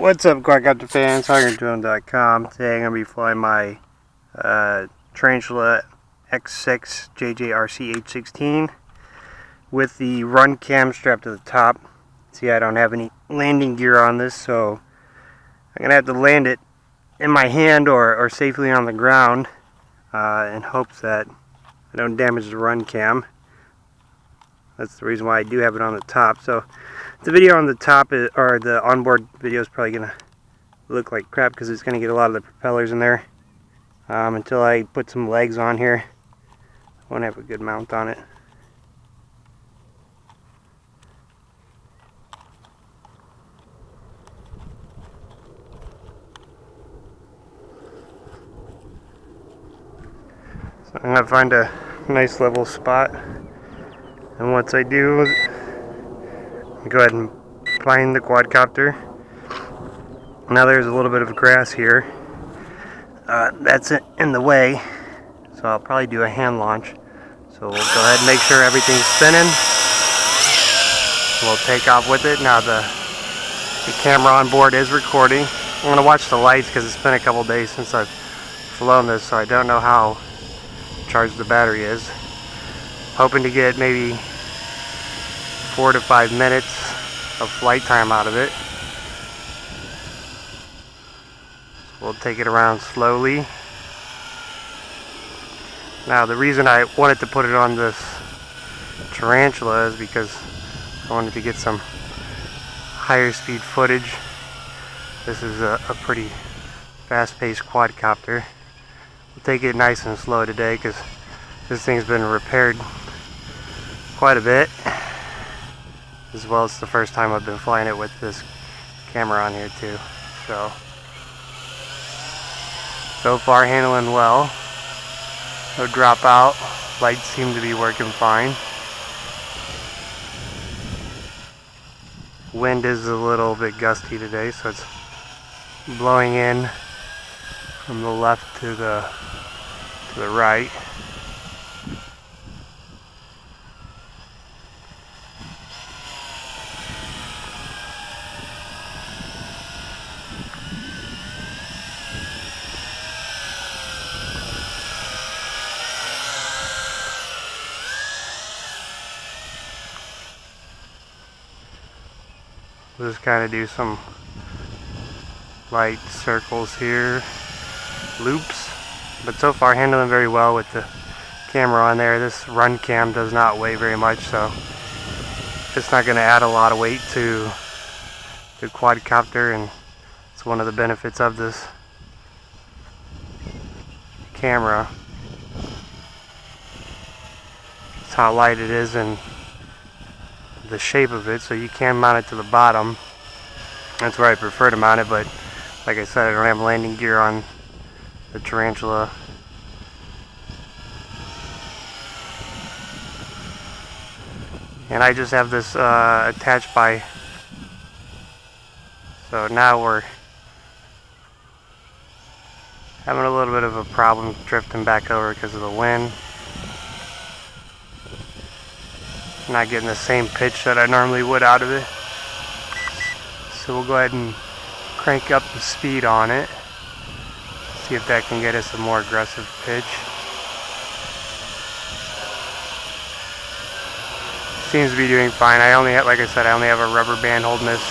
What's up, quadcopter fans? HungerDrone.com. Today I'm going to be flying my Tarantual X6 JJRC H16 with the RunCam strapped to the top. See, I don't have any landing gear on this, so I'm going to have to land it in my hand or safely on the ground in hopes that I don't damage the RunCam. That's the reason why I do have it on the top. So the video on the top or the onboard video is probably going to look like crap because it's going to get a lot of the propellers in there. Until I put some legs on here, I won't have a good mount on it. So I'm going to find a nice level spot, and once I do, go ahead and plane the quadcopter. Now there's a little bit of grass here. That's in the way, so I'll probably do a hand launch. So we'll go ahead and make sure everything's spinning. We'll take off with it. Now the camera on board is recording. I'm going to watch the lights because it's been a couple days since I've flown this, so I don't know how charged the battery is. Hoping to get maybe 4 to 5 minutes of flight time out of it. We'll take it around slowly. Now the reason I wanted to put it on this Tarantula is because I wanted to get some higher speed footage. This is a pretty fast-paced quadcopter. We'll take it nice and slow today because this thing's been repaired quite a bit. As well as the first time I've been flying it with this camera on here too. So far handling well. No dropout. Lights seem to be working fine. Wind is a little bit gusty today, so it's blowing in from the left to the right. We'll just kind of do some light circles here, loops, but so far handling very well with the camera on there. This RunCam does not weigh very much, so it's not going to add a lot of weight to the quadcopter, and it's one of the benefits of this camera. It's how light it is and the shape of it, so you can mount it to the bottom. That's where I prefer to mount it, but like I said, I don't have landing gear on the Tarantula. And I just have this attached by, so now we're having a little bit of a problem drifting back over because of the wind. Not getting the same pitch that I normally would out of it. So we'll go ahead and crank up the speed on it. See if that can get us a more aggressive pitch. Seems to be doing fine. I only have, like I said, I only have a rubber band holding this.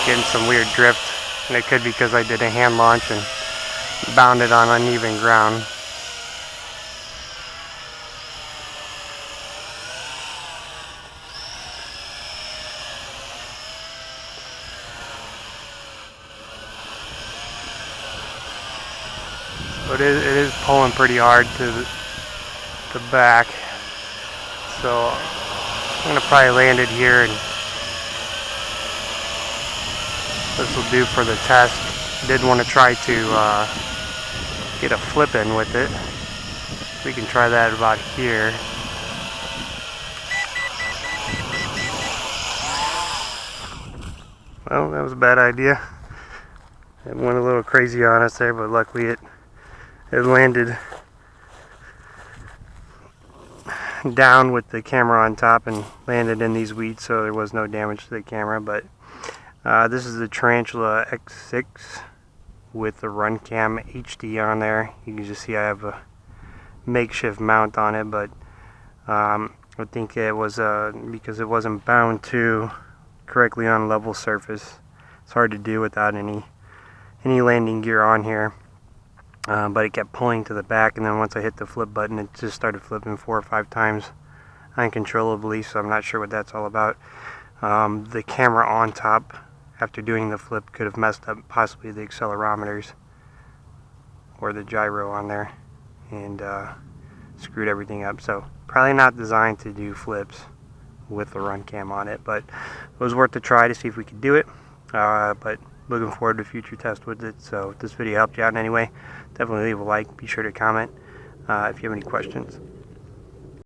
Getting some weird drift, and it could be because I did a hand launch and bounded on uneven ground. But it is pulling pretty hard to the back, so I'm going to probably land it here, and this will do for the test. Did want to try to get a flip in with it. We can try that about here. Well, that was a bad idea. It went a little crazy on us there, but luckily it landed down with the camera on top and landed in these weeds, so there was no damage to the camera. But This is the Tarantual X6 with the RunCam HD on there. You can just see I have a makeshift mount on it, but I think it was because it wasn't bound to correctly on level surface. It's hard to do without any landing gear on here. But it kept pulling to the back, and then once I hit the flip button, it just started flipping 4 or 5 times uncontrollably, so I'm not sure what that's all about. The camera on top, after doing the flip, could have messed up possibly the accelerometers or the gyro on there and screwed everything up. So probably not designed to do flips with the RunCam on it, but it was worth a try to see if we could do it. But looking forward to future tests with it. So if this video helped you out in any way, definitely leave a like. Be sure to comment if you have any questions.